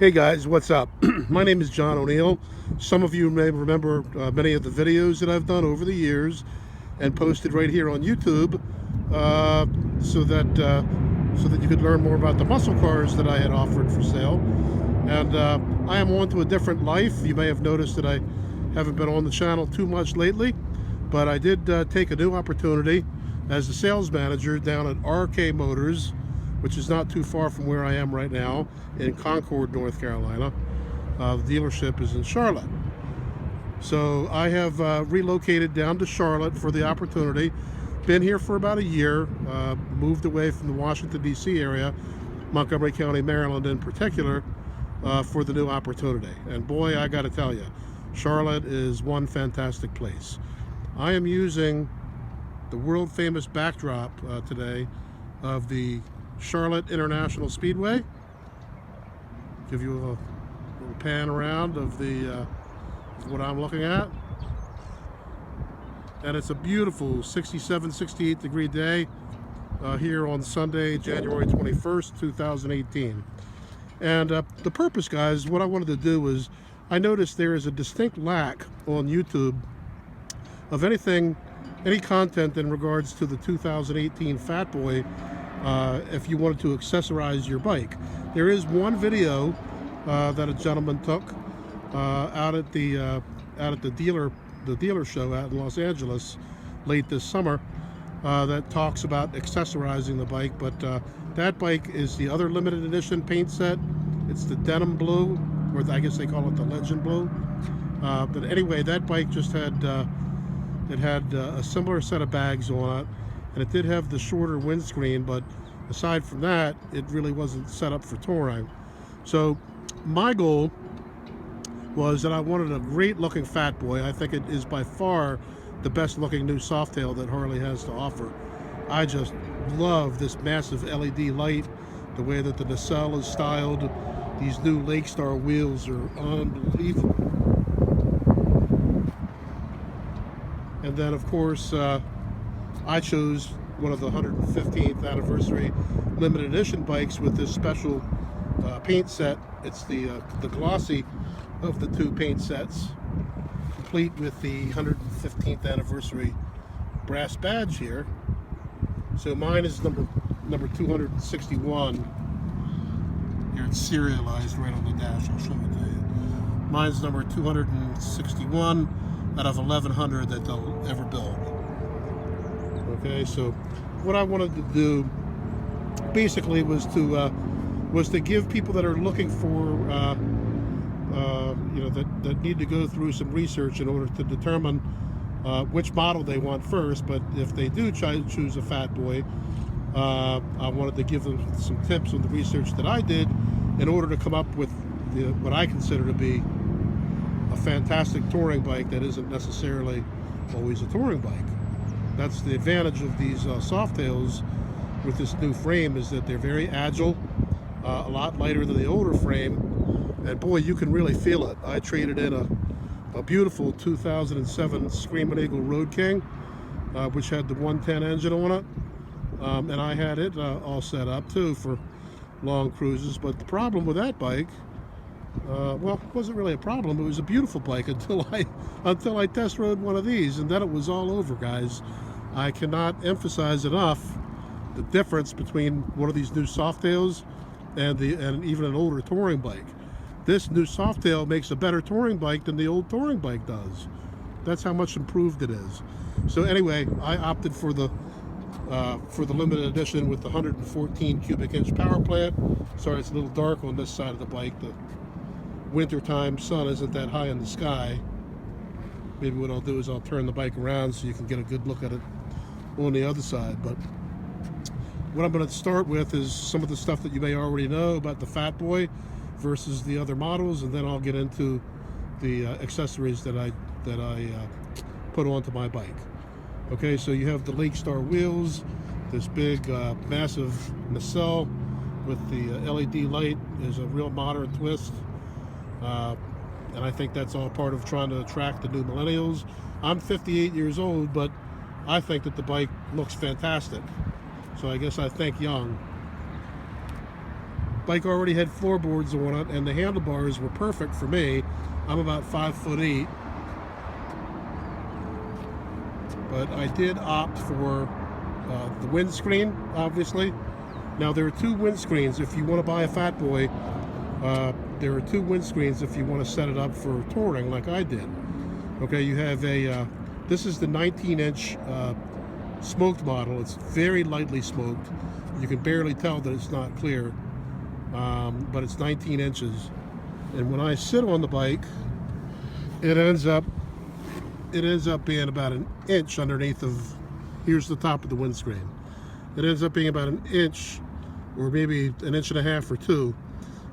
Hey guys, what's up? My name is John O'Neill. Some of you may remember many of the videos that I've done over the years and posted right here on YouTube so that you could learn more about the muscle cars that I had offered for sale. And I am on to a different life. You may have noticed that I haven't been on the channel too much lately, but I did take a new opportunity as the sales manager down at RK Motors, which is not too far from where I am right now in Concord, North Carolina. The dealership is in Charlotte. So I have relocated down to Charlotte for the opportunity. Been here for about a year, moved away from the Washington, D.C. area, Montgomery County, Maryland in particular, for the new opportunity. And boy, I gotta tell you, Charlotte is one fantastic place. I am using the world famous backdrop today of the Charlotte International Speedway. Give you a little pan around of the what I'm looking at. And it's a beautiful 67, 68 degree day here on Sunday, January 21st, 2018. And the purpose, guys, what I wanted to do was, I noticed there is a distinct lack on YouTube of any content in regards to the 2018 Fatboy if you wanted to accessorize your bike. There is one video that a gentleman took out at the dealer show out in Los Angeles late this summer that talks about accessorizing the bike. But that bike is the other limited edition paint set. It's the denim blue, or I guess they call it the legend blue. But anyway, that bike just had a similar set of bags on it, and it did have the shorter windscreen, but aside from that, it really wasn't set up for touring. So my goal was that I wanted a great looking Fatboy. I think it is by far the best looking new Softail that Harley has to offer. I just love this massive LED light, the way that the nacelle is styled. These new Lakestar wheels are unbelievable. And then of course I chose one of the 115th anniversary limited edition bikes with this special paint set. It's the glossy of the two paint sets, complete with the 115th anniversary brass badge here. So mine is number 261. Here it's serialized right on the dash. I'll show it to you. Mine's number 261 out of 1,100 that they'll ever build. Okay, so what I wanted to do basically was to give people that are looking for that need to go through some research in order to determine which model they want first. But if they do choose a Fatboy, I wanted to give them some tips on the research that I did in order to come up with what I consider to be a fantastic touring bike that isn't necessarily always a touring bike. That's the advantage of these Softails with this new frame, is that they're very agile, a lot lighter than the older frame, and boy, you can really feel it. I traded in a beautiful 2007 Screaming Eagle Road King, which had the 110 engine on it, and I had it all set up too for long cruises. But the problem with that bike, well, it wasn't really a problem. It was a beautiful bike until I test rode one of these, and then it was all over, guys. I cannot emphasize enough the difference between one of these new Softails and even an older touring bike. This new Softail makes a better touring bike than the old touring bike does. That's how much improved it is. So anyway, I opted for the limited edition with the 114 cubic inch power plant. Sorry, it's a little dark on this side of the bike. The wintertime sun isn't that high in the sky. Maybe what I'll do is I'll turn the bike around so you can get a good look at it on the other side. But what I'm going to start with is some of the stuff that you may already know about the Fatboy versus the other models, and then I'll get into the accessories that I put onto my bike. Okay, so you have the Lakestar wheels, this big massive nacelle with the LED light is a real modern twist, and I think that's all part of trying to attract the new millennials. I'm 58 years old, but I think that the bike looks fantastic, so I guess I think young. Bike already had floorboards on it, and the handlebars were perfect for me. I'm about 5'8", but I did opt for the windscreen, obviously. Now there are two windscreens if you want to buy a Fatboy. There are two windscreens if you want to set it up for touring, like I did. Okay, you have a. This is the 19-inch smoked model. It's very lightly smoked. You can barely tell that it's not clear, but it's 19 inches. And when I sit on the bike, it ends up being about an inch underneath of. Here's the top of the windscreen. It ends up being about an inch, or maybe an inch and a half or two,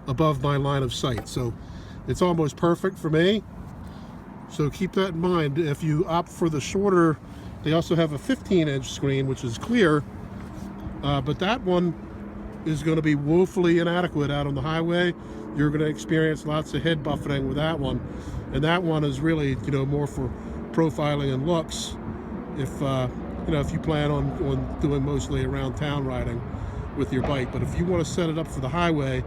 above my line of sight. So it's almost perfect for me. So keep that in mind. If you opt for the shorter, they also have a 15-inch screen, which is clear, but that one is going to be woefully inadequate out on the highway. You're going to experience lots of head buffeting with that one, and that one is really, more for profiling and looks. If if you plan on doing mostly around town riding with your bike. But if you want to set it up for the highway,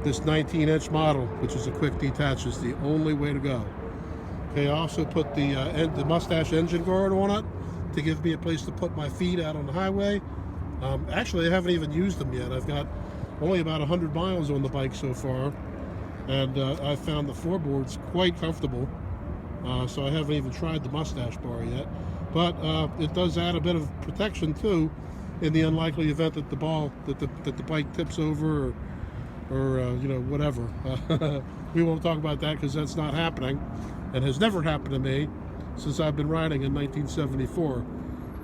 this 19-inch model, which is a quick detach, is the only way to go. Okay, I also put the Mustache engine guard on it to give me a place to put my feet out on the highway. Actually, I haven't even used them yet. I've got only about 100 miles on the bike so far, and I found the floorboards quite comfortable. So I haven't even tried the Mustache bar yet, but it does add a bit of protection too, in the unlikely event that the bike tips over or whatever. We won't talk about that because that's not happening, and has never happened to me since I've been riding in 1974.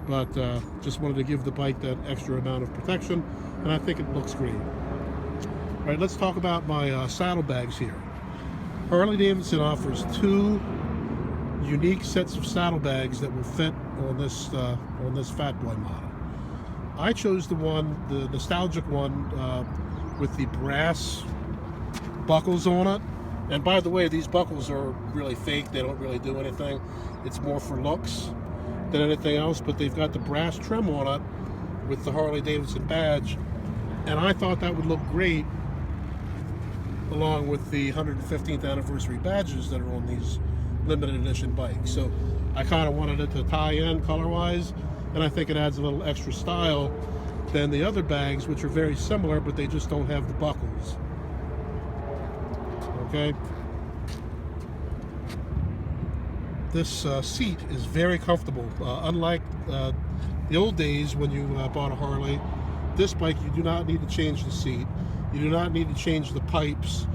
But just wanted to give the bike that extra amount of protection, and I think it looks great. All right, let's talk about my saddlebags here. Harley-Davidson offers two unique sets of saddlebags that will fit on this Fatboy model. I chose the nostalgic one with the brass buckles on it. And by the way, these buckles are really fake. They don't really do anything. It's more for looks than anything else, but they've got the brass trim on it with the Harley-Davidson badge. And I thought that would look great along with the 115th anniversary badges that are on these limited edition bikes. So I kind of wanted it to tie in color-wise, and I think it adds a little extra style than the other bags, which are very similar, but they just don't have the buckles. Okay. This seat is very comfortable. Unlike the old days when you bought a Harley, this bike you do not need to change the seat. You do not need to change the pipes.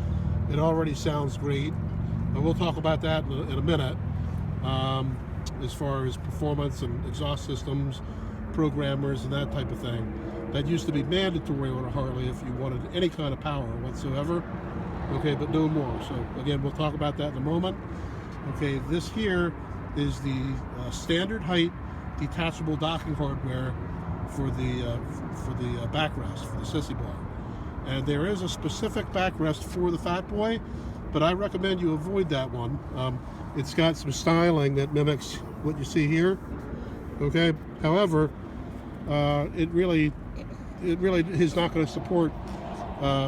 It already sounds great. But we'll talk about that in a minute. As far as performance and exhaust systems, programmers, and that type of thing. That used to be mandatory on a Harley if you wanted any kind of power whatsoever. Okay, but no more. So again, we'll talk about that in a moment. Okay, this here is the standard height detachable docking hardware for the backrest, for the sissy bar. And there is a specific backrest for the Fatboy, but I recommend you avoid that one. It's got some styling that mimics what you see here. Okay, however, it really is not going to support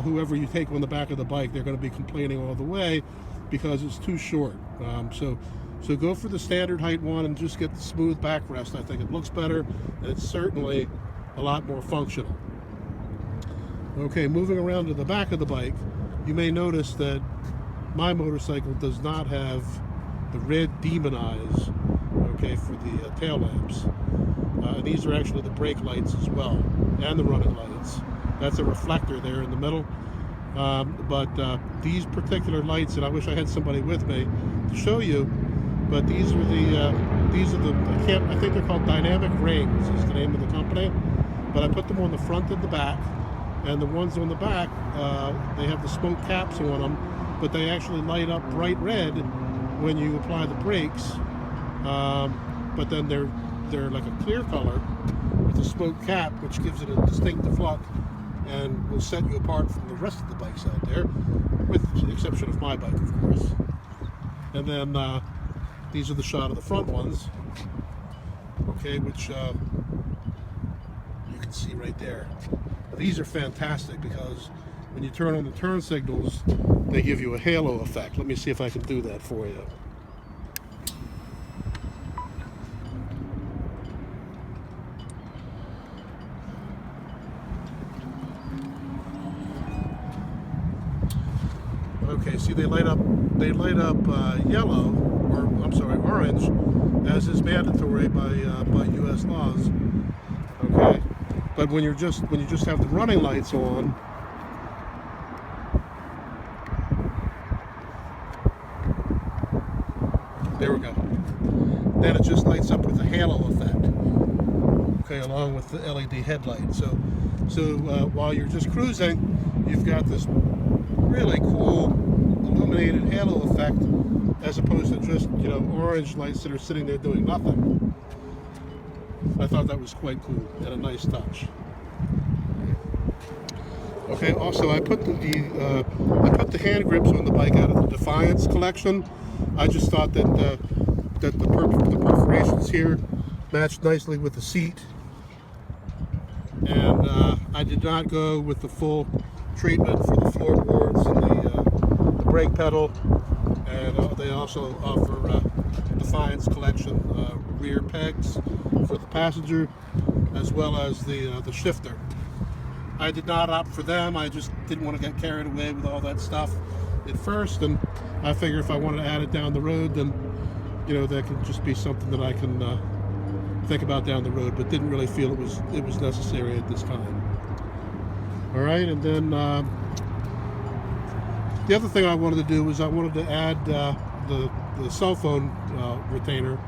whoever you take on the back of the bike. They're going to be complaining all the way because it's too short. So go for the standard height one and just get the smooth backrest. I think it looks better, and it's certainly a lot more functional. Okay, moving around to the back of the bike, you may notice that my motorcycle does not have the red demon eyes, okay, for the tail lamps. These are actually the brake lights as well, and the running lights. That's a reflector there in the middle. But these particular lights, and I wish I had somebody with me to show you, but these are I think they're called Dynamic Rings is the name of the company. But I put them on the front and the back, and the ones on the back, they have the smoke caps on them, but they actually light up bright red when you apply the brakes. But then they're like a clear color with a smoke cap, which gives it a distinctive look and will set you apart from the rest of the bikes out there, with the exception of my bike, of course. And then these are the shot of the front ones, okay, which you can see right there. These are fantastic because when you turn on the turn signals, they give you a halo effect. Let me see if I can do that for you. Okay, see, they light up yellow, or I'm sorry, orange, as is mandatory by U.S. laws. Okay, but when you just have the running lights on, there we go. Then it just lights up with a halo effect. Okay, along with the LED headlight. So while you're just cruising, you've got this really cool illuminated halo effect, as opposed to just, you know, orange lights that are sitting there doing nothing. I thought that was quite cool and a nice touch. Okay, also I put the hand grips on the bike out of the Defiance collection. I just thought that the perforations here matched nicely with the seat, and I did not go with the full treatment for the floorboards and the brake pedal, and they also offer Defiance collection rear pegs for the passenger, as well as the shifter. I did not opt for them. I just didn't want to get carried away with all that stuff at first, and I figure if I wanted to add it down the road, then, you know, that could just be something that I can think about down the road, but didn't really feel it was necessary at this time. All right, and then the other thing I wanted to do was I wanted to add the cell phone retainer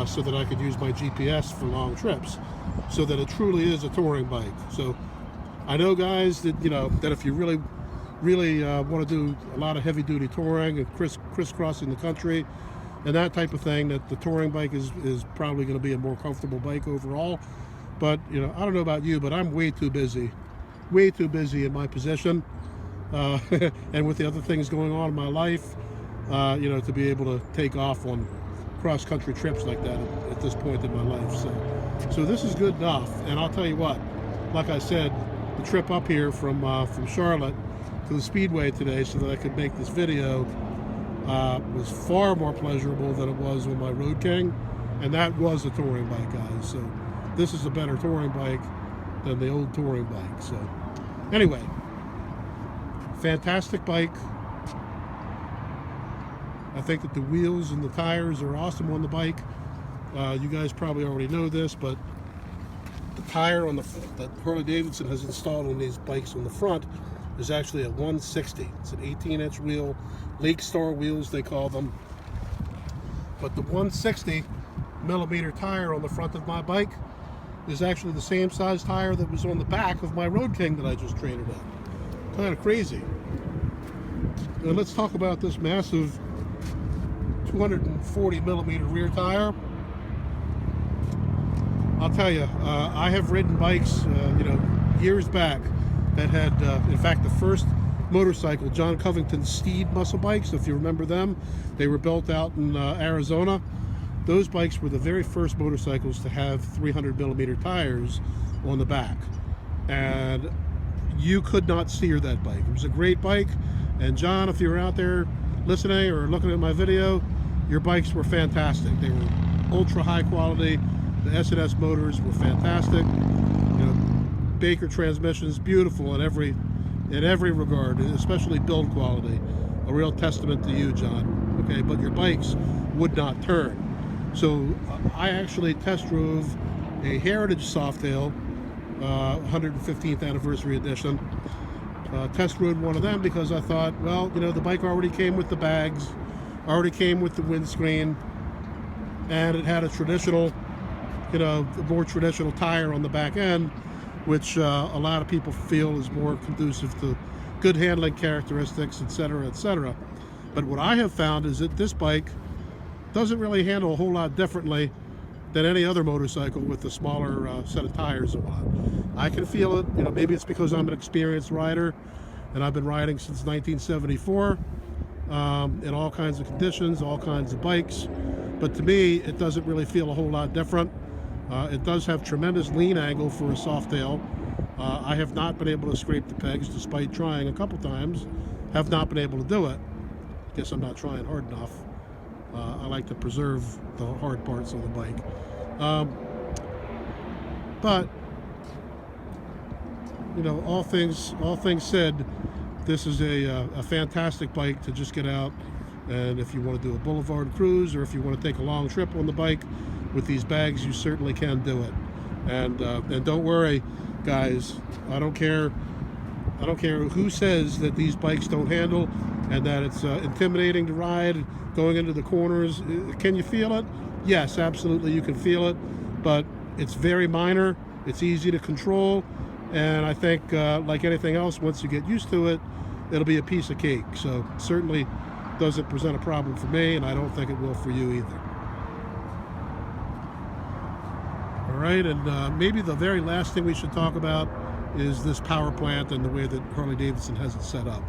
so that I could use my GPS for long trips, so that it truly is a touring bike. So I know, guys, that, you know, that if you really want to do a lot of heavy-duty touring and crisscrossing the country and that type of thing, that the touring bike is probably going to be a more comfortable bike overall. But, you know, I don't know about you, but I'm way too busy in my position, and with the other things going on in my life, you know, to be able to take off on cross-country trips like that at this point in my life. So this is good enough. And I'll tell you what, like I said, the trip up here from Charlotte to the Speedway today so that I could make this video was far more pleasurable than it was on my Road King, and that was a touring bike, guys. So this is a better touring bike than the old touring bike. So anyway, fantastic bike. I think that the wheels and the tires are awesome on the bike. You guys probably already know this, but the tire on that Harley-Davidson has installed on these bikes on the front is actually a 160. It's an 18-inch wheel, Lake Star wheels they call them. But the 160 millimeter tire on the front of my bike is actually the same size tire that was on the back of my Road King that I just traded in. Kind of crazy. Now let's talk about this massive 240 millimeter rear tire. I'll tell you, I have ridden bikes, you know, years back that had, in fact, the first motorcycle, John Covington's Steed muscle bikes, if you remember them. They were built out in Arizona. Those bikes were the very first motorcycles to have 300 millimeter tires on the back, and you could not steer that bike. It was a great bike, and John, if you were out there listening or looking at my video, your bikes were fantastic. They were ultra high quality. The S&S motors were fantastic. You know, Baker transmissions, beautiful in every regard, especially build quality. A real testament to you, John. Okay, but your bikes would not turn. So I actually test drove a Heritage Softail, 115th Anniversary Edition. Test rode one of them because I thought, well, you know, the bike already came with the bags, already came with the windscreen, and it had a traditional, you know, more traditional tire on the back end, which a lot of people feel is more conducive to good handling characteristics, etc., etc. But what I have found is that this bike doesn't really handle a whole lot differently than any other motorcycle with a smaller set of tires on. I can feel it. You know, maybe it's because I'm an experienced rider and I've been riding since 1974 in all kinds of conditions, all kinds of bikes. But to me, it doesn't really feel a whole lot different. It does have tremendous lean angle for a Softail. I have not been able to scrape the pegs despite trying a couple times. Have not been able to do it. Guess I'm not trying hard enough. I like to preserve the hard parts of the bike. But you know, all things said, this is a fantastic bike to just get out, and if you want to do a boulevard cruise, or if you want to take a long trip on the bike with these bags, you certainly can do it. And don't worry, guys. I don't care who says that these bikes don't handle and that it's intimidating to ride going into the corners. Can you feel it? Yes, absolutely, you can feel it, but it's very minor. It's easy to control, and I think like anything else, once you get used to it, it'll be a piece of cake. So certainly doesn't present a problem for me, and I don't think it will for you either. All right, and maybe the very last thing we should talk about is this power plant and the way that Harley-Davidson has it set up.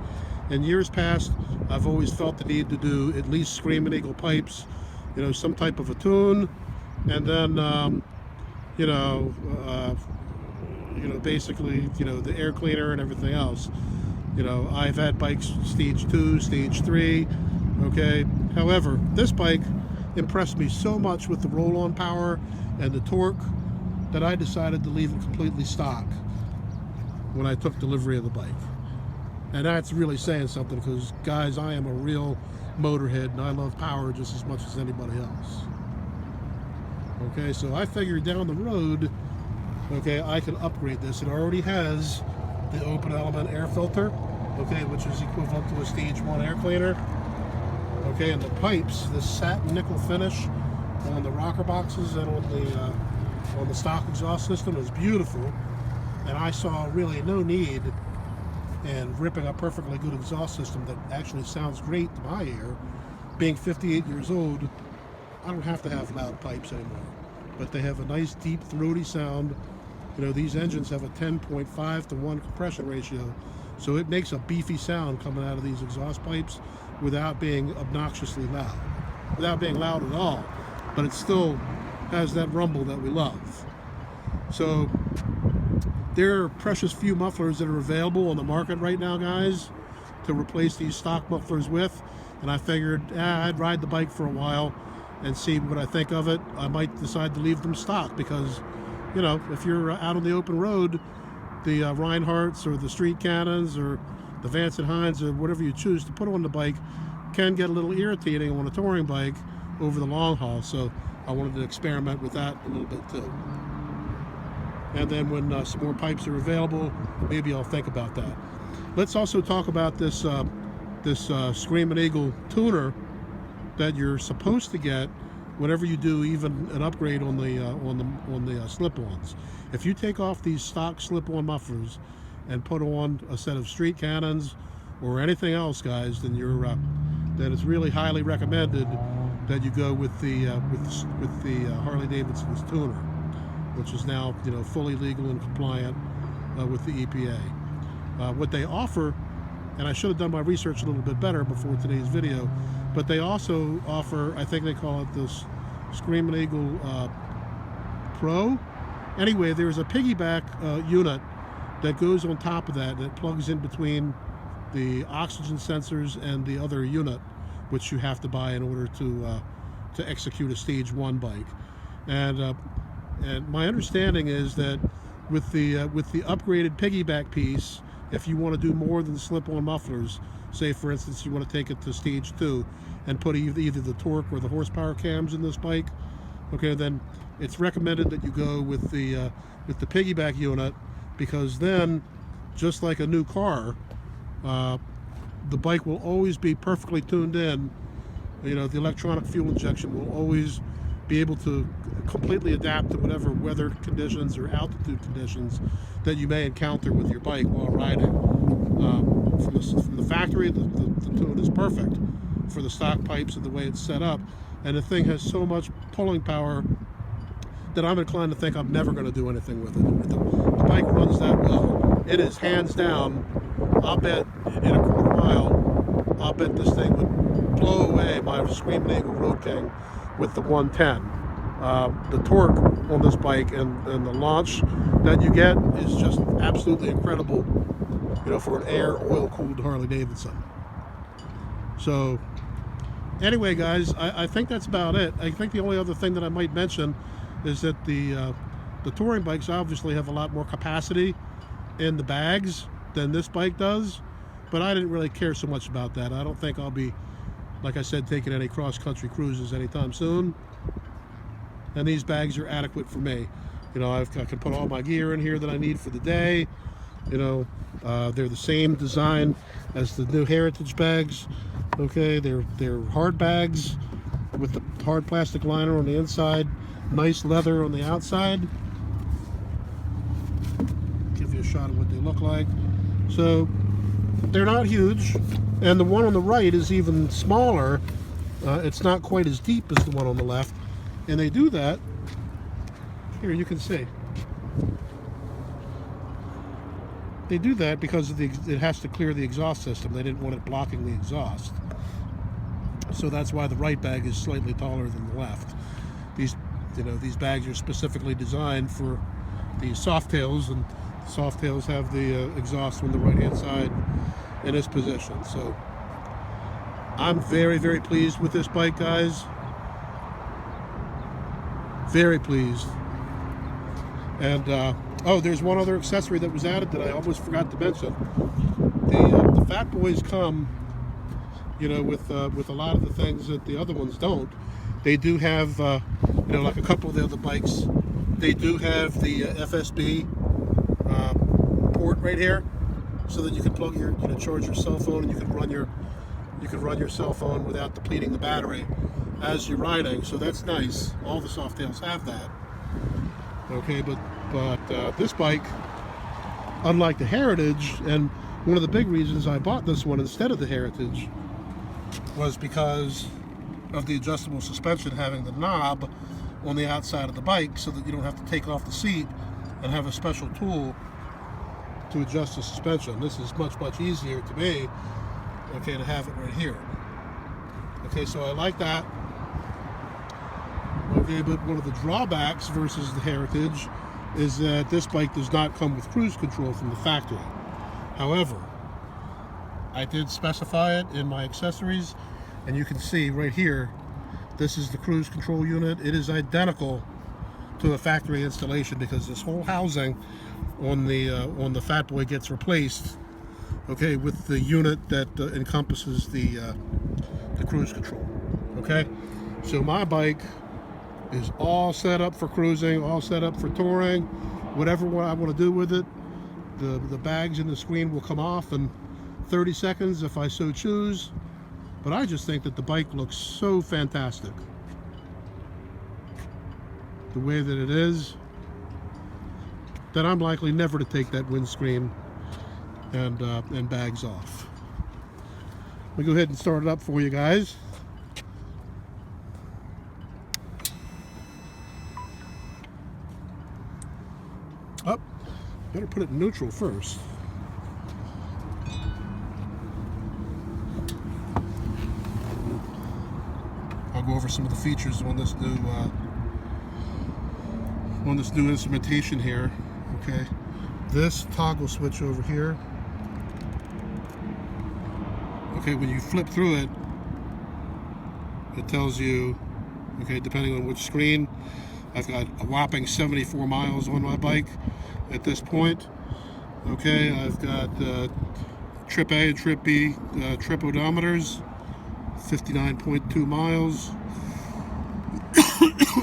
In years past, I've always felt the need to do at least Screaming Eagle pipes, you know, some type of a tune, and then you know, basically, you know, the air cleaner and everything else. You know, I've had bikes stage 2, stage 3, okay. However, this bike impressed me so much with the roll-on power and the torque that I decided to leave it completely stock when I took delivery of the bike. And that's really saying something, because guys, I am a real motorhead and I love power just as much as anybody else. Okay, so I figured down the road, okay, I could upgrade this. It already has the open element air filter, okay, which is equivalent to a stage 1 air cleaner. Okay, and the pipes, this satin nickel finish on the rocker boxes and on the stock exhaust system is beautiful. And I saw really no need in ripping a perfectly good exhaust system that actually sounds great to my ear. Being 58 years old, I don't have to have loud pipes anymore, but they have a nice deep throaty sound. You know, these engines have a 10.5 to 1 compression ratio, so it makes a beefy sound coming out of these exhaust pipes without being obnoxiously loud, without being loud at all, but it still has that rumble that we love. So there are precious few mufflers that are available on the market right now, guys, to replace these stock mufflers with, and I figured I'd ride the bike for a while and see what I think of it. I might decide to leave them stock, because, you know, if you're out on the open road, the Reinhardts or the Street Cannons or the Vance & Hines or whatever you choose to put on the bike can get a little irritating on a touring bike over the long haul. So I wanted to experiment with that a little bit too. And then when some more pipes are available, maybe I'll think about that. Let's also talk about this Screaming Eagle tuner that you're supposed to get whenever you do even an upgrade on the slip-ons. If you take off these stock slip-on mufflers and put on a set of Street Cannons or anything else, guys, then then it's really highly recommended that you go with the Harley-Davidson's tuner, which is now, you know, fully legal and compliant with the EPA. What they offer, and I should have done my research a little bit better before today's video, but they also offer, I think they call it this Screaming Eagle Pro. Anyway, there's a piggyback unit that goes on top of that plugs in between the oxygen sensors and the other unit, which you have to buy in order to execute a stage 1 bike. And my understanding is that with the upgraded piggyback piece, if you want to do more than slip-on mufflers, say for instance you want to take it to stage 2 and put either the torque or the horsepower cams in this bike, okay, then it's recommended that you go with the piggyback unit, because then, just like a new car, the bike will always be perfectly tuned in. You know, the electronic fuel injection will always be able to completely adapt to whatever weather conditions or altitude conditions that you may encounter with your bike while riding. From the factory, the tune is perfect for the stock pipes and the way it's set up, and the thing has so much pulling power that I'm inclined to think I'm never going to do anything with it. The bike runs that well. It is hands down, I'll bet in a quarter mile, I'll bet this thing would blow away my Screaming Eagle Road King with the 110. The torque on this bike, and the launch that you get is just absolutely incredible, you know, for an air oil-cooled Harley-Davidson. So anyway, guys, I think that's about it. I think the only other thing that I might mention is that the touring bikes obviously have a lot more capacity in the bags than this bike does, but I didn't really care so much about that. I don't think I'll be, like I said, taking any cross-country cruises anytime soon, and these bags are adequate for me. You know, I can put all my gear in here that I need for the day. You know, they're the same design as the new Heritage bags. Okay, they're hard bags with the hard plastic liner on the inside, nice leather on the outside. Give you a shot of what they look like. So they're not huge, and the one on the right is even smaller. It's not quite as deep as the one on the left, and they do that. Here you can see. They do that because of it has to clear the exhaust system. They didn't want it blocking the exhaust. So that's why the right bag is slightly taller than the left. These bags are specifically designed for the Softails, and Softails have the exhaust on the right-hand side in its position. So I'm very, very pleased with this bike, guys. Very pleased. And oh, there's one other accessory that was added that I almost forgot to mention. The Fatboys come, you know, with a lot of the things that the other ones don't. They do have, you know, like a couple of the other bikes, they do have the FSB port right here, so that you can plug your, you know, charge your cell phone, and you can run your cell phone without depleting the battery as you're riding. So that's nice. All the Softails have that. Okay, but this bike, unlike the Heritage, and one of the big reasons I bought this one instead of the Heritage was because of the adjustable suspension having the knob on the outside of the bike, so that you don't have to take off the seat and have a special tool to adjust the suspension. This is much, much easier to me, okay, to have it right here. Okay, so I like that. Okay, but one of the drawbacks versus the Heritage is that this bike does not come with cruise control from the factory. However, I did specify it in my accessories, and you can see right here, this is the cruise control unit. It is identical to a factory installation, because this whole housing on the Fatboy gets replaced, okay, with the unit that encompasses the cruise control. Okay, so my bike is all set up for cruising, all set up for touring, whatever I want to do with it. The bags and the screen will come off in 30 seconds if I so choose. But I just think that the bike looks so fantastic the way that it is, that I'm likely never to take that windscreen and bags off. Let me go ahead and start it up for you guys. Up. Better put it in neutral first. I'll go over some of the features on this new instrumentation here. Okay, this toggle switch over here. Okay, when you flip through it, it tells you, okay, depending on which screen. I've got a whopping 74 miles on my bike at this point. Okay, I've got trip A and trip B trip odometers, 59.2 miles.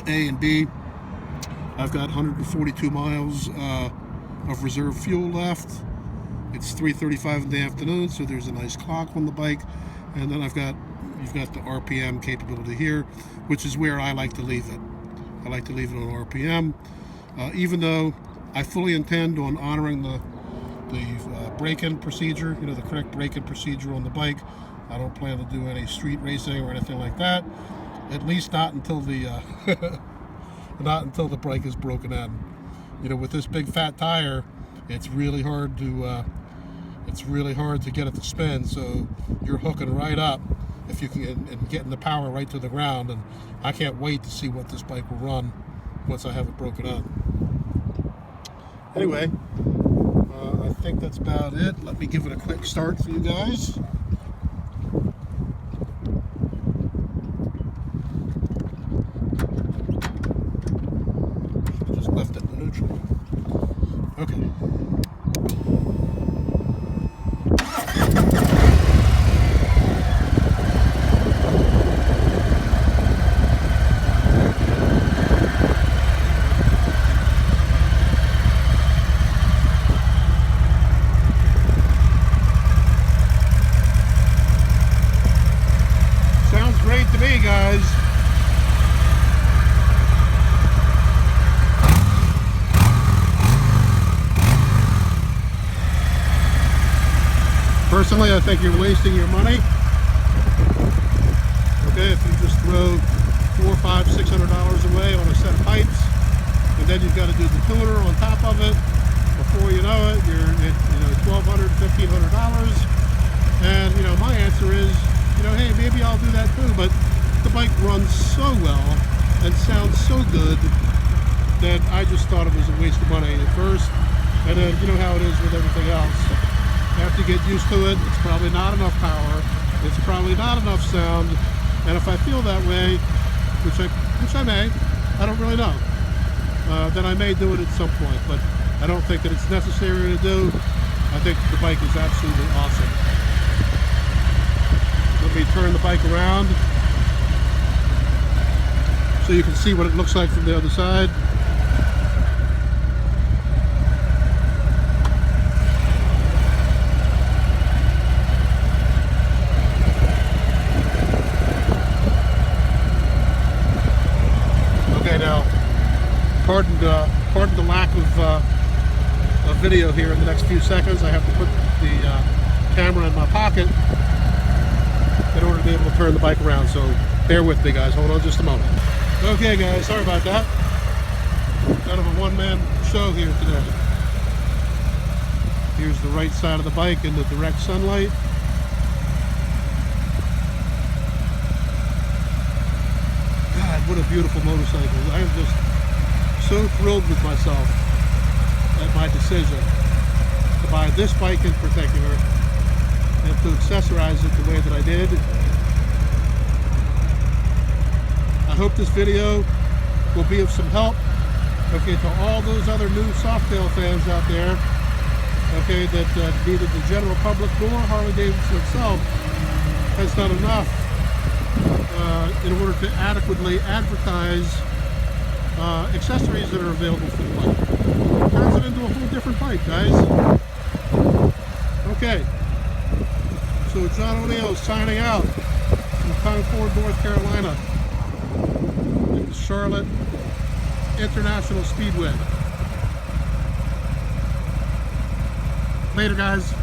A and B. I've got 142 miles of reserve fuel left. It's 3:35 in the afternoon, so there's a nice clock on the bike. And then you've got the RPM capability here, which is where I like to leave it. I like to leave it on RPM, even though I fully intend on honoring the break-in procedure, you know, the correct break-in procedure on the bike. I don't plan to do any street racing or anything like that, at least not until the not until the brake is broken in. You know, with this big fat tire, it's really hard to get it to spin. So you're hooking right up if you can, and getting the power right to the ground. And I can't wait to see what this bike will run once I have it broken up. Anyway, I think that's about it. Let me give it a quick start for you guys. Just left it in neutral. Okay. Sounds great to me, guys. Personally, I think you're wasting your money. Okay, if you just throw $400, $500, $600 away on a set of pipes, and then you've got to do the tuner on top of it. Before you know it, you're at $1,200, $1,500. And my answer is, hey, maybe I'll do that too. But the bike runs so well and sounds so good that I just thought it was a waste of money at first. And then you know how it is with everything else. After you get used to it, it's probably not enough power. It's probably not enough sound. And if I feel that way, which I may, I don't really know, then I may do it at some point. But I don't think that it's necessary to do. I think the bike is absolutely awesome. Let me turn the bike around so you can see what it looks like from the other side. Okay, now, pardon the lack of video here in the next few seconds. I have to put the camera in my pocket in order to be able to turn the bike around, so bear with me, guys. Hold on just a moment. Okay, guys, sorry about that. Kind of a one-man show here today. Here's the right side of the bike in the direct sunlight. God, what a beautiful motorcycle. I am just so thrilled with myself at my decision to buy this bike in particular and to accessorize it the way that I did. I hope this video will be of some help, okay, to all those other new Softail fans out there, okay, that neither the general public nor Harley-Davidson itself has done enough in order to adequately advertise accessories that are available for the bike. It turns it into a whole different bike, guys. Okay. So John O'Neill signing out from Concord, North Carolina, at the Charlotte International Speedway. Later, guys.